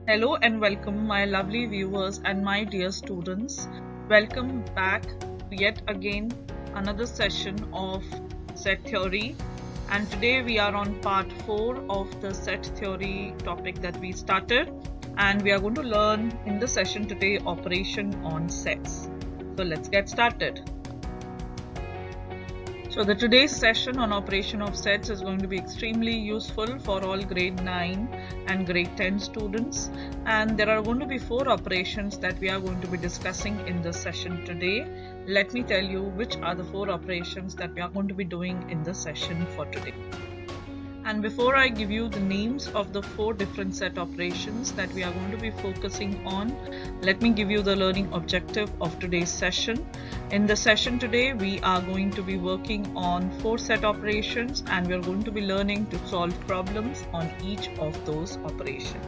Hello and welcome, my lovely viewers and my dear students. Welcome back to yet again another session of set theory. And today we are on part 4 of the set theory topic that we started. And we are going to learn in the session today operation on sets. So let's get started. So today's session on operation of sets is going to be extremely useful for all grade 9 and grade 10 students, and there are going to be 4 operations that we are going to be discussing in this session today. Let me tell you which are the 4 operations that we are going to be doing in the session for today. And before I give you the names of the 4 different set operations that we are going to be focusing on, let me give you the learning objective of today's session. In the session today, we are going to be working on 4 set operations and we are going to be learning to solve problems on each of those operations.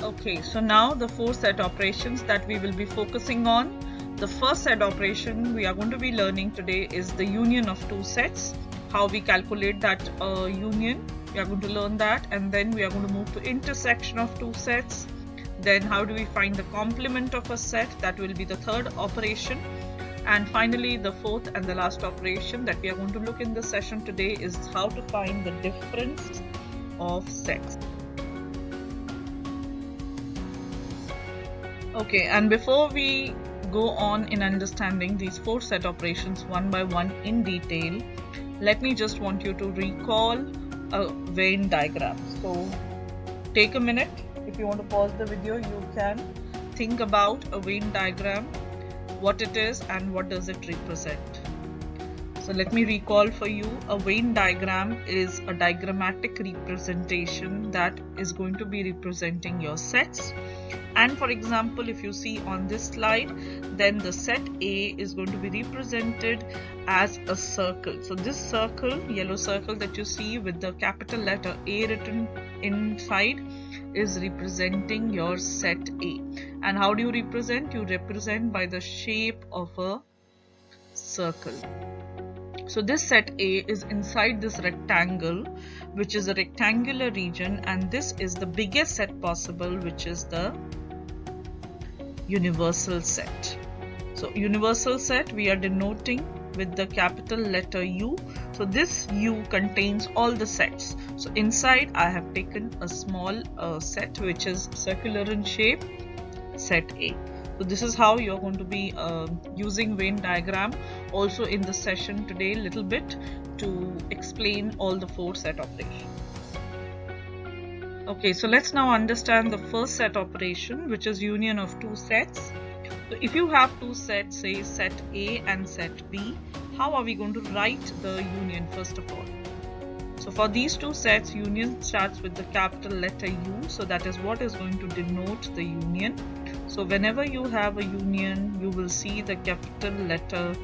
Okay, so now the 4 set operations that we will be focusing on. The first set operation we are going to be learning today is the union of 2 sets. How we calculate that union, we are going to learn that, and then we are going to move to intersection of 2 sets. Then how do we find the complement of a set, that will be the third operation. And finally the fourth and the last operation that we are going to look in the session today is how to find the difference of sets. Okay, and before we go on in understanding these 4 set operations one by one in detail, let me just want you to recall a Venn diagram. So take a minute. If you want to pause the video, you can think about a Venn diagram, what it is and what does it represent. So let me recall for you. A Venn diagram is a diagrammatic representation that is going to be representing your sets. And for example, if you see on this slide, then the set A is going to be represented as a circle. So this circle, yellow circle that you see with the capital letter A written inside, is representing your set A. And how do you represent? You represent by the shape of a circle. So this set A is inside this rectangle, which is a rectangular region, and this is the biggest set possible, which is the universal set. So universal set we are denoting with the capital letter U. So this U contains all the sets. So inside I have taken a small set which is circular in shape, set A. So this is how you're going to be using Venn diagram also in the session today, little bit to explain all the 4 set operations. Okay, so let's now understand the first set operation, which is union of 2 sets. So if you have 2 sets, say set A and set B, how are we going to write the union first of all? So for these 2 sets, union starts with the capital letter U. So that is what is going to denote the union. So whenever you have a union, you will see the capital letter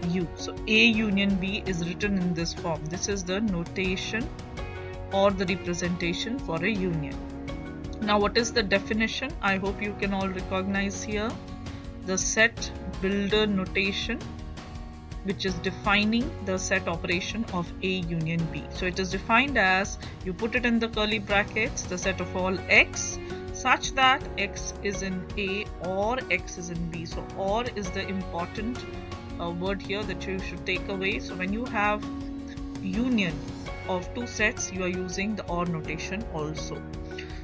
U. So A union B is written in this form. This is the notation or the representation for a union. Now what is the definition? I hope you can all recognize here the set builder notation, which is defining the set operation of A union B. So it is defined as, you put it in the curly brackets, the set of all X such that X is in A or X is in B. So or is the important word here that you should take away. So when you have union of 2 sets, you are using the or notation also.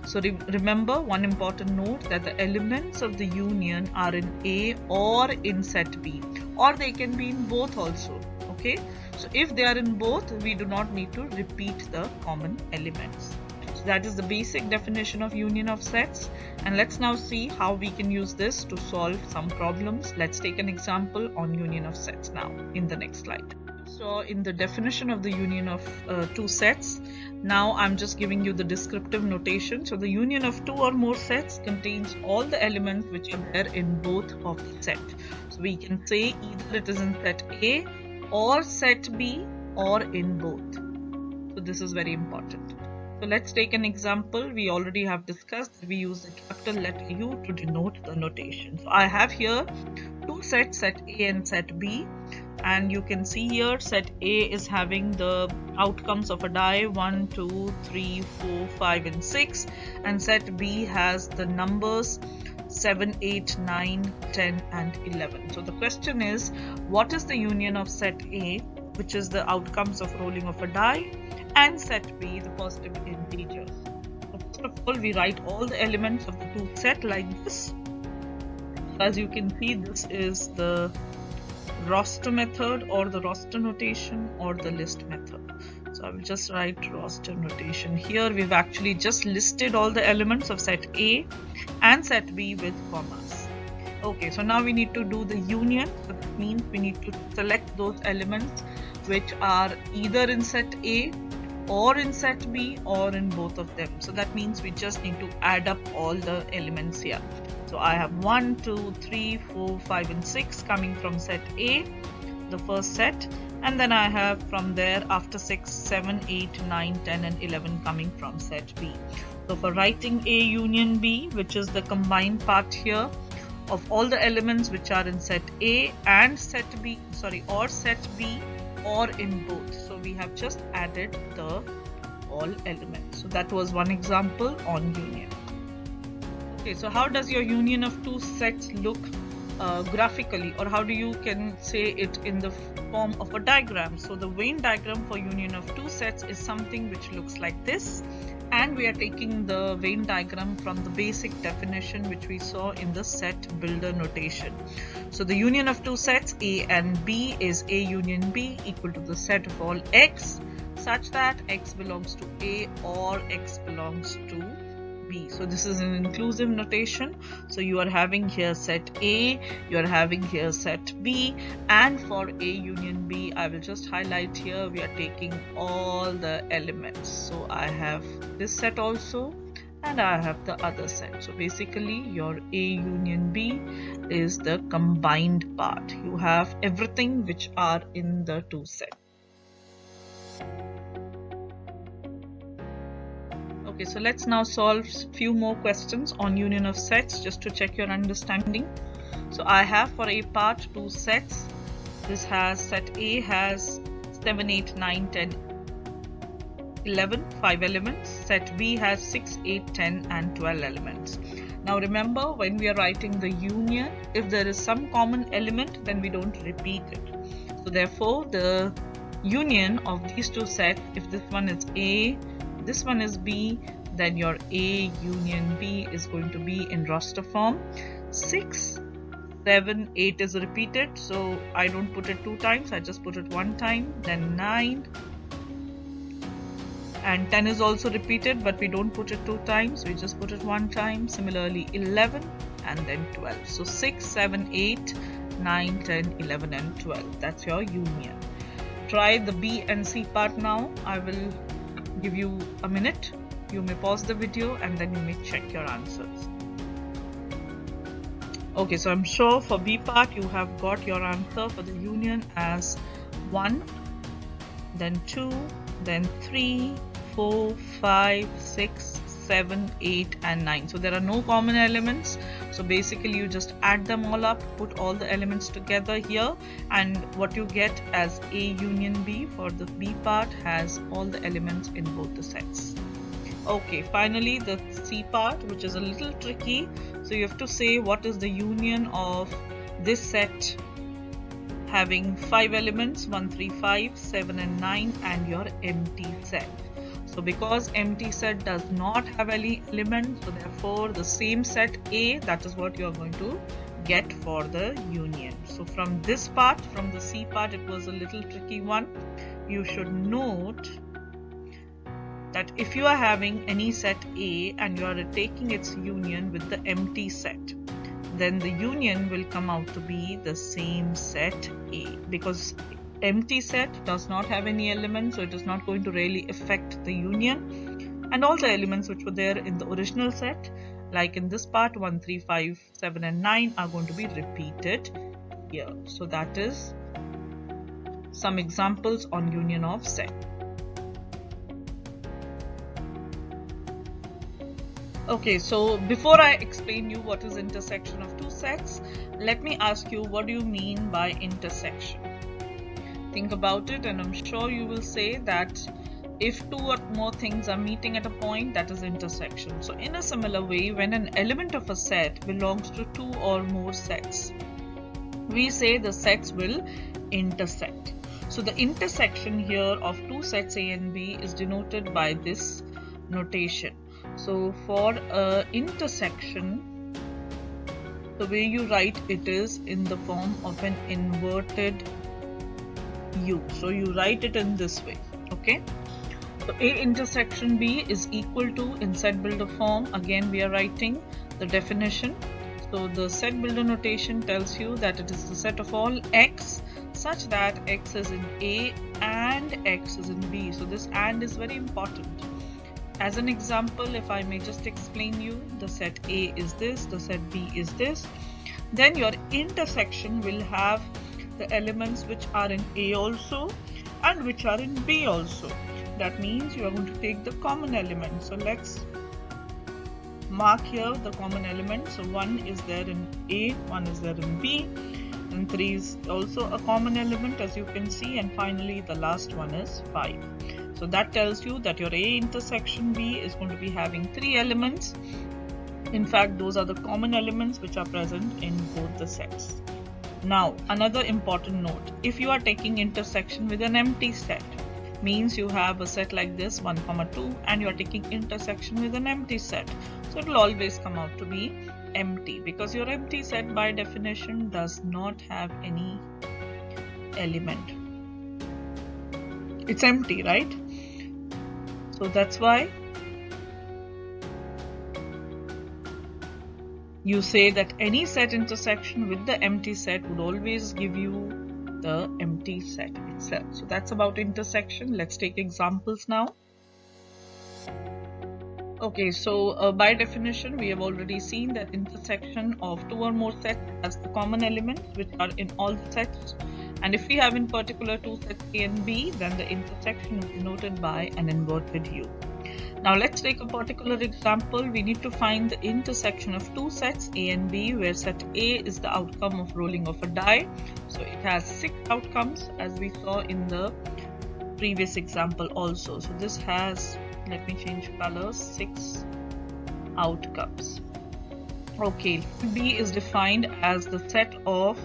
So remember one important note, that the elements of the union are in A or in set B, or they can be in both also. Okay, so if they are in both, we do not need to repeat the common elements. So that is the basic definition of union of sets, and let's now see how we can use this to solve some problems. Let's take an example on union of sets now in the next slide. So in the definition of the union of 2 sets, now I'm just giving you the descriptive notation. So the union of 2 or more sets contains all the elements which are there in both of the set. So we can say either it is in set A or set B or in both. So this is very important. So let's take an example. We already have discussed that we use the capital letter U to denote the notation. So I have here two sets, set A and set B, and you can see here set A is having the outcomes of a die 1, 2, 3, 4, 5 and 6, and set B has the numbers 7, 8, 9, 10 and 11. So the question is, what is the union of set A, which is the outcomes of rolling of a die, and set B, the positive integers? So first of all, we write all the elements of the two set like this. As you can see, this is the roster method or the roster notation or the list method. So I will just write roster notation. Here we've actually just listed all the elements of set A and set B with commas. Okay, so now we need to do the union. So that means we need to select those elements which are either in set A or in set B or in both of them. So that means we just need to add up all the elements here. So I have 1, 2, 3, 4, 5 and 6 coming from set A, the first set, and then I have from there after 6, 7, 8, 9, 10 and 11 coming from set B. So for writing A union B, which is the combined part here of all the elements which are in set A and set B, or set B or in both. So we have just added the all elements. So that was one example on union. Okay, so how does your union of two sets look graphically, or how do you can say it in the form of a diagram? So the Venn diagram for union of two sets is something which looks like this, and we are taking the Venn diagram from the basic definition which we saw in the set builder notation. So the union of two sets A and B is A union B equal to the set of all X such that X belongs to A or X belongs to B. So this is an inclusive notation. So you are having here set A, you are having here set B, and for A union B, I will just highlight here, we are taking all the elements. So I have this set also and I have the other set. So basically your A union B is the combined part. You have everything which are in the two sets. Okay, so let's now solve few more questions on union of sets just to check your understanding. So I have for A part two sets. This has set A has 7, 8, 9, 10, 11, 5 elements. Set B has 6, 8, 10 and 12 elements. Now remember, when we are writing the union, if there is some common element, then we don't repeat it. So therefore the union of these two sets, if this one is A, this one is B, then your A union B is going to be in roster form. 6, 7, 8 is repeated, so I don't put it two times, I just put it one time. Then 9 and 10 is also repeated, but we don't put it two times, we just put it one time. Similarly 11 and then 12. So 6, 7, 8, 9, 10, 11 and 12. That's your union. Try the B and C part now. I will give you a minute. You may pause the video and then you may check your answers. Okay, so I'm sure for B part you have got your answer for the union as 1, then 2, then 3, 4, 5, 6, 7, 8 and 9. So there are no common elements. So basically you just add them all up, put all the elements together here, and what you get as A union B for the B part has all the elements in both the sets. Okay, finally the C part, which is a little tricky. So you have to say what is the union of this set having 5 elements, 1, 3, 5, 7 and 9, and your empty set. So because empty set does not have any element, so therefore the same set A, that is what you are going to get for the union. So from this part, from the C part, it was a little tricky one. You should note that if you are having any set A and you are taking its union with the empty set, then the union will come out to be the same set A, because empty set does not have any elements, so it is not going to really affect the union, and all the elements which were there in the original set, like in this part 1, 3, 5, 7 and 9, are going to be repeated here. So that is some examples on union of set. Okay, so before I explain you what is intersection of two sets, let me ask you, what do you mean by intersection? Think about it, and I'm sure you will say that if two or more things are meeting at a point, that is intersection. So in a similar way, when an element of a set belongs to two or more sets, we say the sets will intersect. So the intersection here of two sets A and B is denoted by this notation. So for intersection, the way you write it is in the form of an inverted U. So you write it in this way, okay? So A intersection B is equal to, in set builder form, again we are writing the definition. So the set builder notation tells you that it is the set of all x such that x is in A and x is in B. So this and is very important. As an example, if I may just explain you, the set A is this, the set B is this, then your intersection will have the elements which are in A also and which are in B also. That means you are going to take the common element. So let's mark here the common element. So 1 is there in A, 1 is there in B, and 3 is also a common element, as you can see, and finally the last one is 5. So that tells you that your A intersection B is going to be having 3 elements. In fact, those are the common elements which are present in both the sets. Now, another important note, if you are taking intersection with an empty set, means you have a set like this 1, 2, and you are taking intersection with an empty set. So it will always come out to be empty, because your empty set by definition does not have any element. It's empty, right? So that's why you say that any set intersection with the empty set would always give you the empty set itself. So that's about intersection. Let's take examples now. Okay, so by definition, we have already seen that intersection of two or more sets has the common elements which are in all the sets. And if we have in particular two sets A and B, then the intersection is denoted by an inverted U. Now let's take a particular example. We need to find the intersection of two sets A and B, where set A is the outcome of rolling of a die. So it has 6 outcomes, as we saw in the previous example also. So this has, let me change colors, 6 outcomes. Okay, B is defined as the set of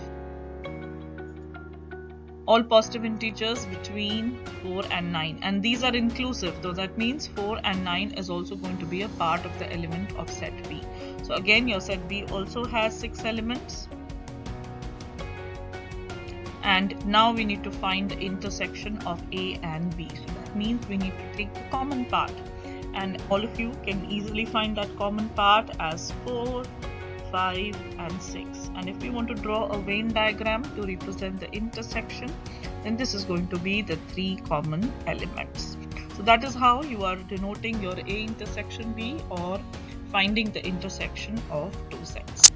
all positive integers between 4 and 9, and these are inclusive, so that means 4 and 9 is also going to be a part of the element of set B. So again, your set B also has 6 elements, and now we need to find the intersection of A and B. So that means we need to take the common part, and all of you can easily find that common part as 4, 5 and 6. And if we want to draw a Venn diagram to represent the intersection, then this is going to be the 3 common elements. So that is how you are denoting your A intersection B, or finding the intersection of two sets.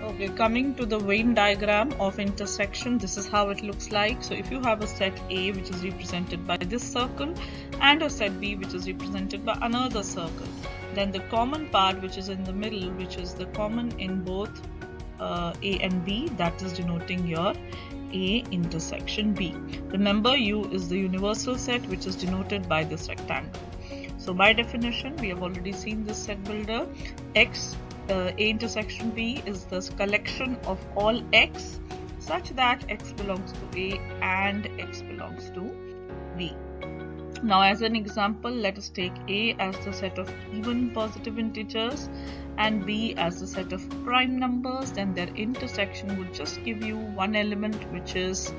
Okay, coming to the Venn diagram of intersection, this is how it looks like. So if you have a set A which is represented by this circle and a set B which is represented by another circle, then the common part which is in the middle, which is the common in both A and B, that is denoting your A intersection B. Remember, U is the universal set which is denoted by this rectangle. So by definition, we have already seen this set builder. X, A intersection B is the collection of all X such that X belongs to A and X belongs to B. Now as an example, let us take A as the set of even positive integers and B as the set of prime numbers. Then their intersection would just give you one element, which is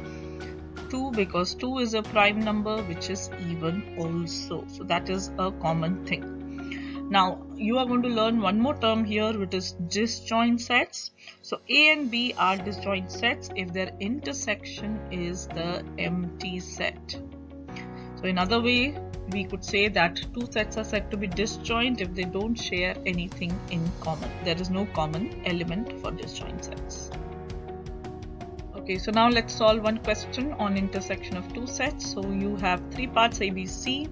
2, because 2 is a prime number which is even also. So that is a common thing. Now you are going to learn one more term here, which is disjoint sets. So A and B are disjoint sets if their intersection is the empty set. So in other way, we could say that two sets are said to be disjoint if they don't share anything in common. There is no common element for disjoint sets. Okay, so now let's solve one question on intersection of two sets. So you have 3 parts A, B, C.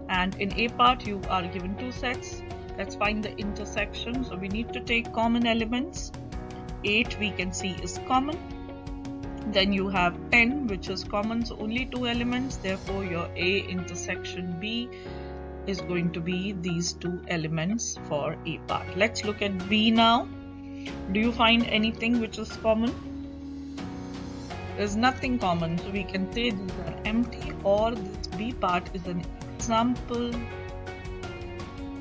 and in A part you are given two sets. Let's find the intersection. So we need to take common elements. 8 we can see is common. Then you have 10 which is common, so only two elements, therefore your A intersection B is going to be these two elements for A part. Let's look at B now. Do you find anything which is common? There's nothing common, so we can say these are empty, or this B part is an example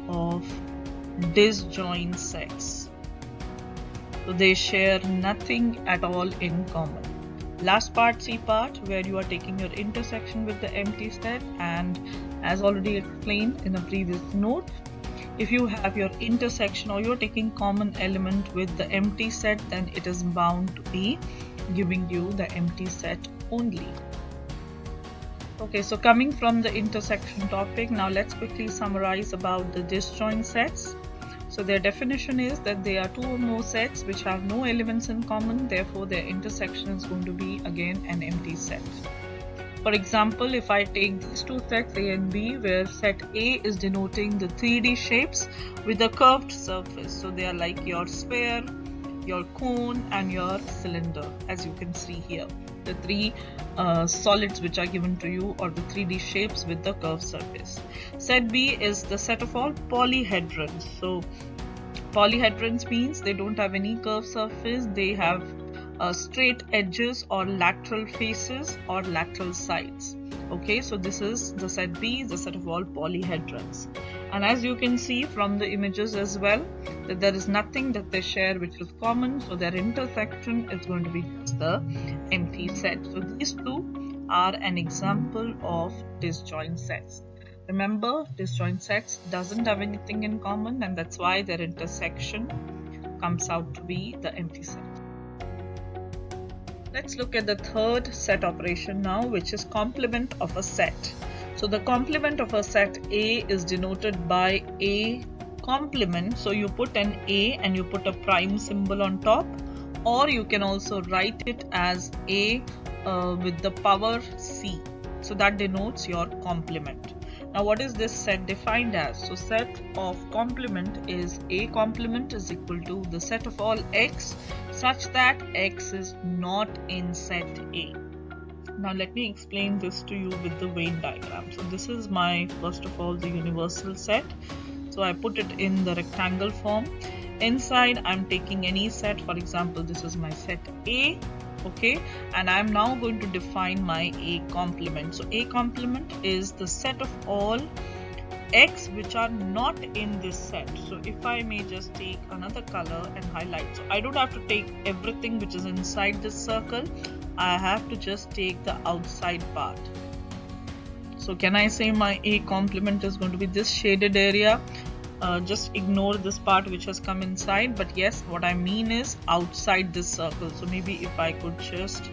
of disjoint sets. So they share nothing at all in common. Last part, C part, where you are taking your intersection with the empty set, and as already explained in a previous note, if you have your intersection or you're taking common element with the empty set, then it is bound to be giving you the empty set only. Okay, so coming from the intersection topic, now let's quickly summarize about the disjoint sets. So their definition is that they are two or more sets which have no elements in common, therefore their intersection is going to be again an empty set. For example, if I take these two sets A and B, where set A is denoting the 3D shapes with a curved surface, so they are like your sphere, your cone and your cylinder, as you can see here, the three solids which are given to you, or the 3D shapes with the curved surface. Set B is the set of all polyhedrons. So polyhedrons means they don't have any curved surface, they have straight edges or lateral faces or lateral sides. Okay, so this is the set B, the set of all polyhedrons. And as you can see from the images as well, that there is nothing that they share which is common, so their intersection is going to be just the empty set. So these two are an example of disjoint sets. Remember, disjoint sets doesn't have anything in common, and that's why their intersection comes out to be the empty set. Let's look at the third set operation now, which is complement of a set. So the complement of a set A is denoted by A complement. So you put an A and you put a prime symbol on top, or you can also write it as A with the power C. So that denotes your complement. Now what is this set defined as? So set of complement is A complement is equal to the set of all X such that X is not in set A. Now let me explain this to you with the Venn diagram. So this is my, first of all, the universal set. So I put it in the rectangle form. Inside I'm taking any set, for example this is my set A, okay, and I'm now going to define my A complement. So A complement is the set of all X which are not in this set. So if I may just take another color and highlight, so I don't have to take everything which is inside this circle, I have to just take the outside part. So can I say my A complement is going to be this shaded area? Just ignore this part which has come inside, but yes, what I mean is outside this circle. So maybe if I could just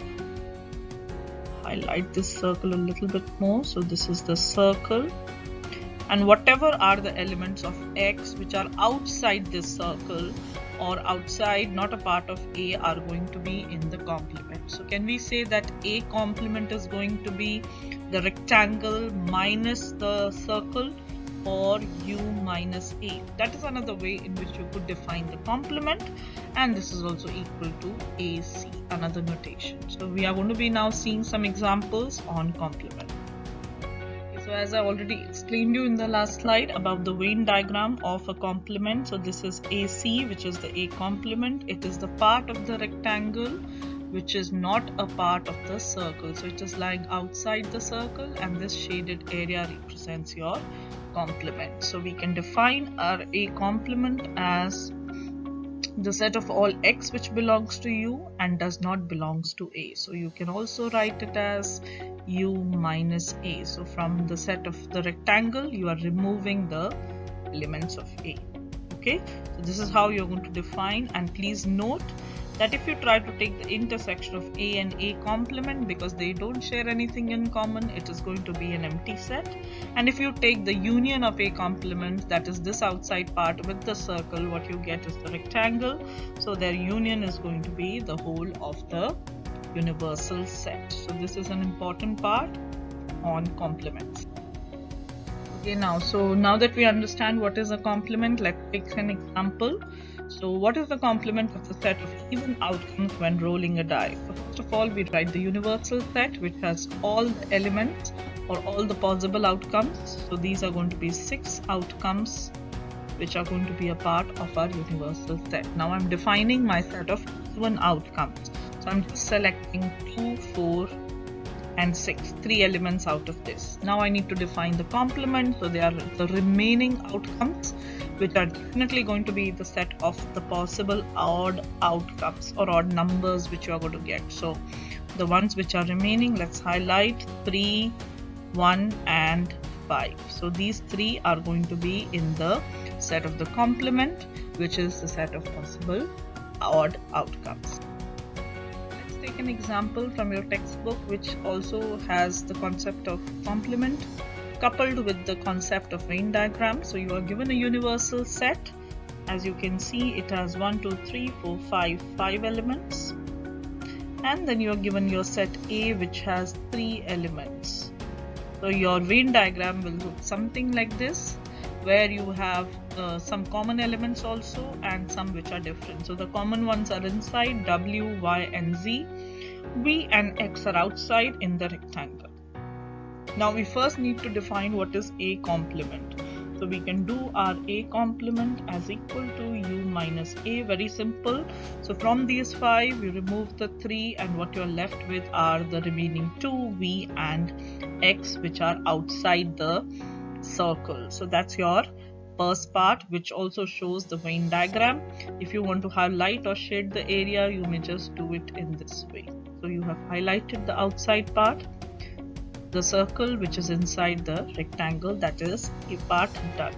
highlight this circle a little bit more. So this is the circle, and whatever are the elements of X which are outside this circle or outside, not a part of A, are going to be in the complement. So can we say that A complement is going to be the rectangle minus the circle, or U minus A? That is another way in which you could define the complement, and this is also equal to AC, another notation. So we are going to be now seeing some examples on complement. So as I already explained you in the last slide about the Venn diagram of a complement, so this is AC, which is the A complement. It is the part of the rectangle which is not a part of the circle, so it is lying outside the circle, and this shaded area represents your complement. So we can define our A complement as the set of all X which belongs to U and does not belongs to A. So you can also write it as U minus A. So from the set of the rectangle, you are removing the elements of A. Okay, so this is how you're going to define, and please note that if you try to take the intersection of A and A complement, because they don't share anything in common, it is going to be an empty set. And if you take the union of A complement, that is this outside part with the circle, what you get is the rectangle. So their union is going to be the whole of the universal set. So this is an important part on complements. Okay, now that we understand what is a complement, let's take an example. So what is the complement of the set of even outcomes when rolling a die? So first of all, we write the universal set, which has all the elements or all the possible outcomes. So these are going to be 6 outcomes which are going to be a part of our universal set. Now I'm defining my set of even outcomes. So I'm just selecting 2, 4 and 6, 3 elements out of this. Now I need to define the complement. So they are the remaining outcomes, which are definitely going to be the set of the possible odd outcomes or odd numbers which you are going to get. So the ones which are remaining, let's highlight 3, 1 and 5. So these 3 are going to be in the set of the complement, which is the set of possible odd outcomes. Let's take an example from your textbook, which also has the concept of complement coupled with the concept of Venn diagram. So you are given a universal set. As you can see, it has 1, 2, 3, 4, 5 elements, and then you are given your set A, which has 3 elements. So your Venn diagram will look something like this, where you have some common elements also and some which are different. So the common ones are inside, W, Y and Z. V and X are outside in the rectangle. Now we first need to define what is A complement. So we can do our A complement as equal to U minus A. Very simple. So from these 5, we remove the 3 and what you are left with are the remaining 2, V and X, which are outside the circle. So that's your first part, which also shows the Venn diagram. If you want to highlight or shade the area, you may just do it in this way. So you have highlighted the outside part, the circle which is inside the rectangle. That is A part done.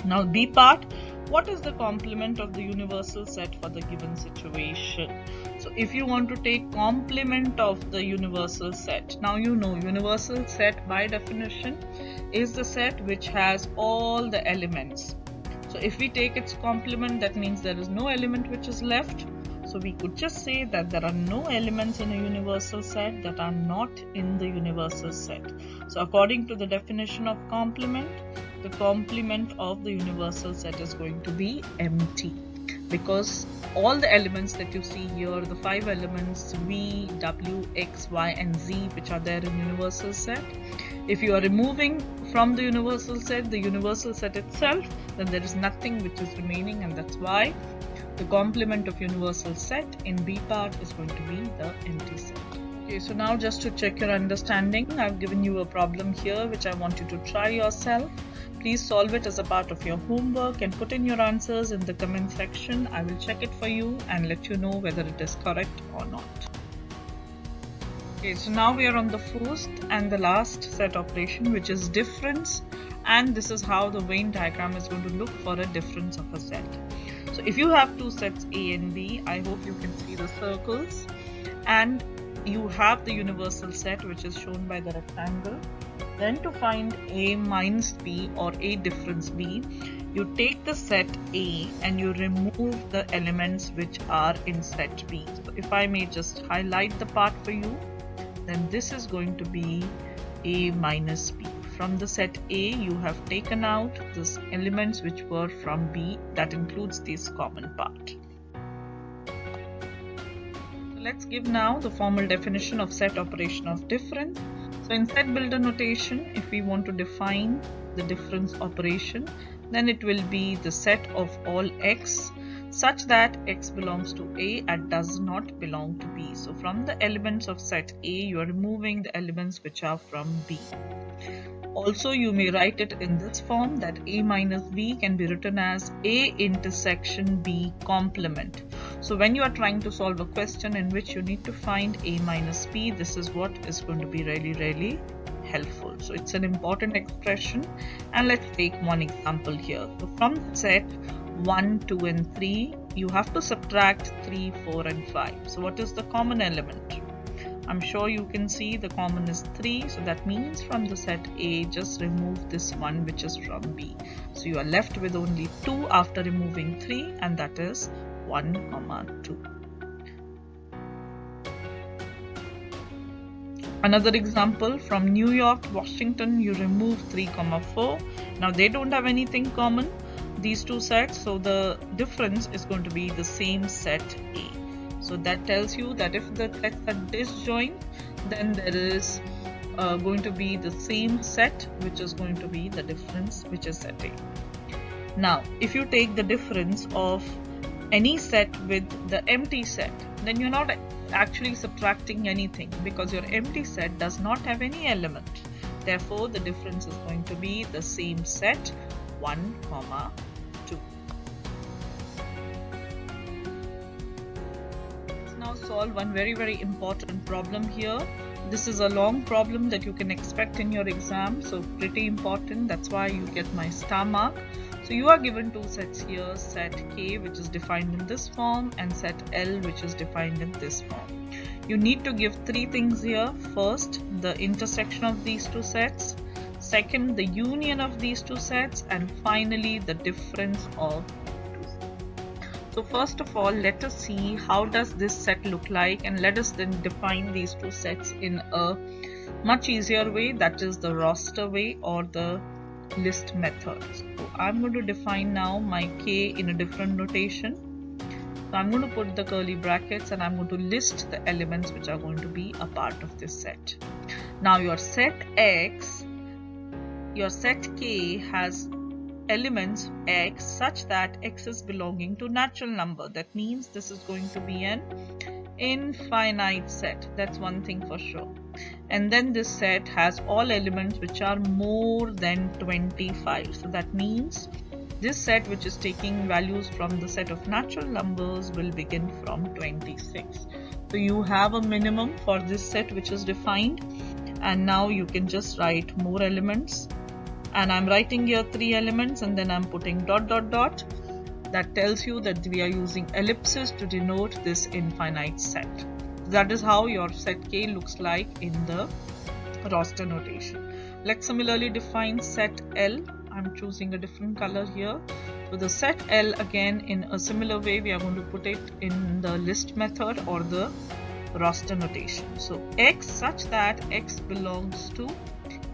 Now B part, what is the complement of the universal set for the given situation? So if you want to take complement of the universal set, now you know universal set by definition is the set which has all the elements. So if we take its complement, that means there is no element which is left. So we could just say that there are no elements in a universal set that are not in the universal set. So according to the definition of complement, the complement of the universal set is going to be empty, because all the elements that you see here, the 5 elements V, W, X, Y and Z, which are there in universal set, if you are removing from the universal set itself, then there is nothing which is remaining, and that's why the complement of universal set in B part is going to be the empty set. Okay, so now just to check your understanding, I've given you a problem here which I want you to try yourself. Please solve it as a part of your homework and put in your answers in the comment section. I will check it for you and let you know whether it is correct or not. Okay, so now we are on the first and the last set operation, which is difference, and this is how the Venn diagram is going to look for a difference of a set. So if you have 2 sets A and B, I hope you can see the circles, and you have the universal set which is shown by the rectangle. Then to find A minus B or A difference B, you take the set A and you remove the elements which are in set B. So if I may just highlight the part for you, then this is going to be A minus B. From the set A, you have taken out these elements which were from B. That includes this common part. So let's give now the formal definition of set operation of difference. So in set builder notation, if we want to define the difference operation, then it will be the set of all X such that X belongs to A and does not belong to B. So from the elements of set A, you are removing the elements which are from B. Also, you may write it in this form, that A minus B can be written as A intersection B complement. So when you are trying to solve a question in which you need to find A minus B, this is what is going to be really helpful. So it's an important expression, and let's take one example here. So from the set 1, 2 and 3, you have to subtract 3, 4 and 5. So what is the common element? I'm sure you can see the common is 3, so that means from the set A, just remove this one which is from B. So you are left with only 2 after removing 3, and that is 1, 2. Another example, from New York to Washington, you remove 3, 4. Now they don't have anything common, these two sets, so the difference is going to be the same set A. So that tells you that if the sets are disjoint, then there is going to be the same set, which is going to be the difference, which is set A. Now, if you take the difference of any set with the empty set, then you're not actually subtracting anything, because your empty set does not have any element. Therefore, the difference is going to be the same set 1, 2. Let's now solve one very important problem here. This is a long problem that you can expect in your exam, so pretty important. That's why you get my star mark. So you are given two sets here, set K, which is defined in this form, and set L, which is defined in this form. You need to give three things here. First, the intersection of these two sets. Second, the union of these two sets. And finally, the difference of two sets. So first of all, let us see how does this set look like, and let us then define these two sets in a much easier way, that is the roster way or the list method. So I'm going to define now my K in a different notation. So I'm going to put the curly brackets and I'm going to list the elements which are going to be a part of this set. Now your set X, your set K has elements X such that X is belonging to natural number. That means this is going to be an infinite set. That's one thing for sure. And then this set has all elements which are more than 25. So that means this set, which is taking values from the set of natural numbers, will begin from 26. So you have a minimum for this set which is defined, and now you can just write more elements. And I'm writing here 3 elements and then I'm putting ... That tells you that we are using ellipses to denote this infinite set. That is how your set K looks like in the roster notation. Let's similarly define set L. I'm choosing a different color here. So the set L, again in a similar way, we are going to put it in the list method or the roster notation. So X such that X belongs to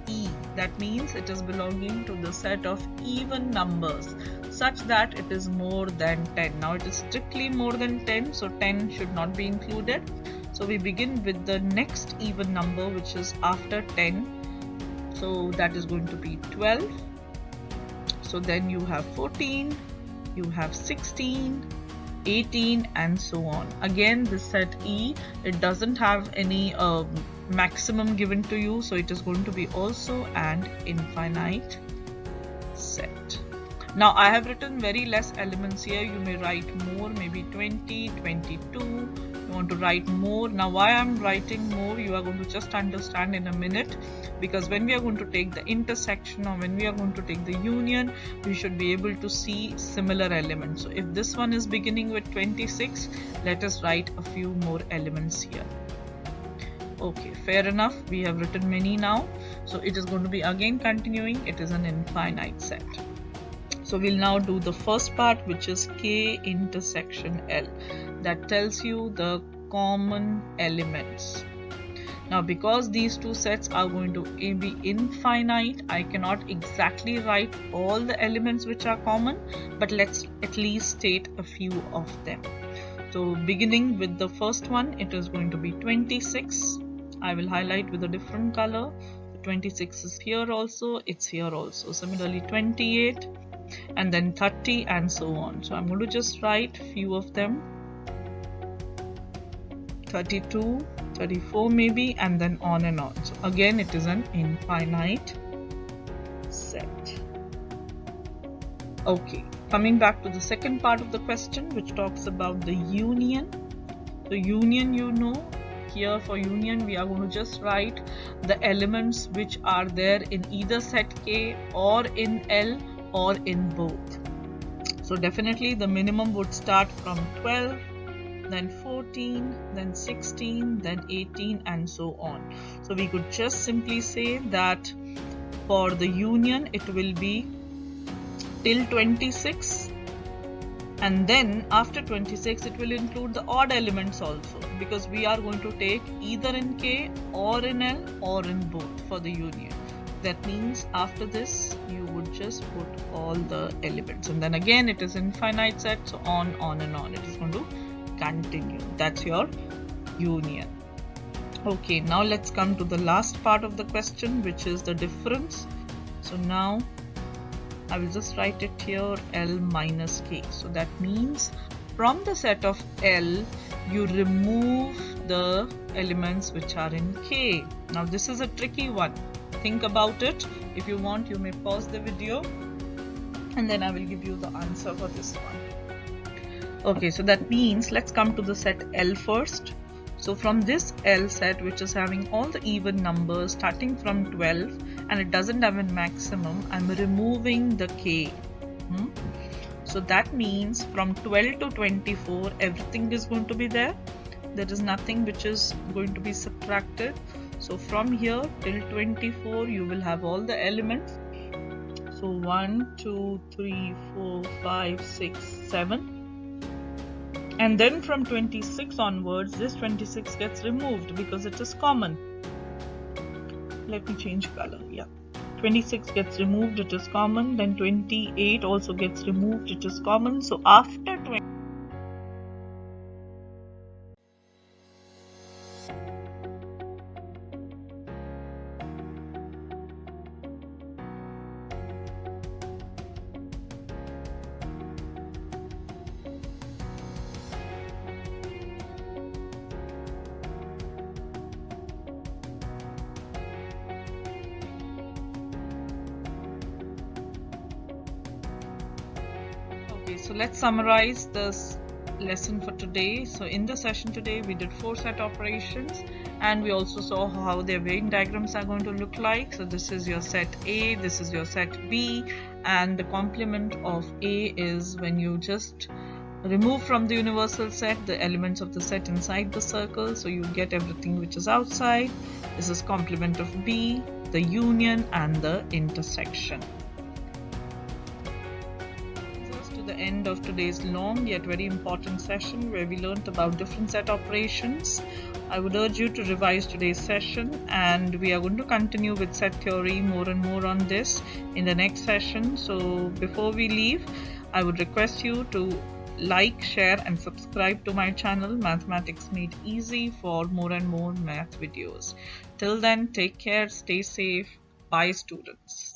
E. That means it is belonging to the set of even numbers such that it is more than 10. Now it is strictly more than 10, so 10 should not be included. So we begin with the next even number, which is after 10. So that is going to be 12. So then you have 14, you have 16, 18 and so on. Again, this set E, it doesn't have any maximum given to you, so it is going to be also an infinite set. Now I have written very less elements here. You may write more, maybe 20, 22. You want to write more. Now why I'm writing more, you are going to just understand in a minute, because when we are going to take the intersection or when we are going to take the union, we should be able to see similar elements. So if this one is beginning with 26, let us write a few more elements here. Okay, fair enough. We have written many now. So it is going to be again continuing. It is an infinite set. So we'll now do the first part, which is K intersection L. That tells you the common elements. Now because these two sets are going to be infinite, I cannot exactly write all the elements which are common, but let's at least state a few of them. So beginning with the first one, it is going to be 26. I will highlight with a different color. 26 is here also, it's here also. Similarly 28 and then 30 and so on. So I'm going to just write few of them. 32, 34 maybe, and then on and on. So again it is an infinite set. Okay, coming back to the second part of the question, which talks about the union. So union, you know, here for union we are going to just write the elements which are there in either set K or in L or in both. So definitely the minimum would start from 12, then 14, then 16, then 18 and so on. So we could just simply say that for the union it will be till 26, And then after 26 it will include the odd elements also, because we are going to take either in K or in L or in both for the union. That means after this you would just put all the elements, and then again it is infinite set, so on and on it is going to continue. That's your union. Okay, now let's come to the last part of the question, which is the difference. So now I will just write it here, L minus K. So that means from the set of L you remove the elements which are in K. Now this is a tricky one. Think about it. If you want, you may pause the video and then I will give you the answer for this one. Okay, so that means let's come to the set L first. So from this L set, which is having all the even numbers starting from 12 and it doesn't have a maximum, I'm removing the K. So that means from 12 to 24 everything is going to be there. There is nothing which is going to be subtracted. So from here till 24 you will have all the elements. So 1, 2, 3, 4, 5, 6, 7. And then from 26 onwards, this 26 gets removed because it is common. Let me change color. Yeah, 26 gets removed, it is common. Then 28 also gets removed, it is common. So after 20, so let's summarize this lesson for today. So in the session today we did 4 set operations and we also saw how their weighing diagrams are going to look like. So this is your set A, this is your set B, and the complement of A is when you just remove from the universal set the elements of the set inside the circle, so you get everything which is outside. This is complement of B, the union and the intersection. The end of today's long yet very important session where we learnt about different set operations. I would urge you to revise today's session, and we are going to continue with set theory more and more on this in the next session. So before we leave, I would request you to like, share and subscribe to my channel Mathematics Made Easy for more and more math videos. Till then, take care, stay safe, bye students.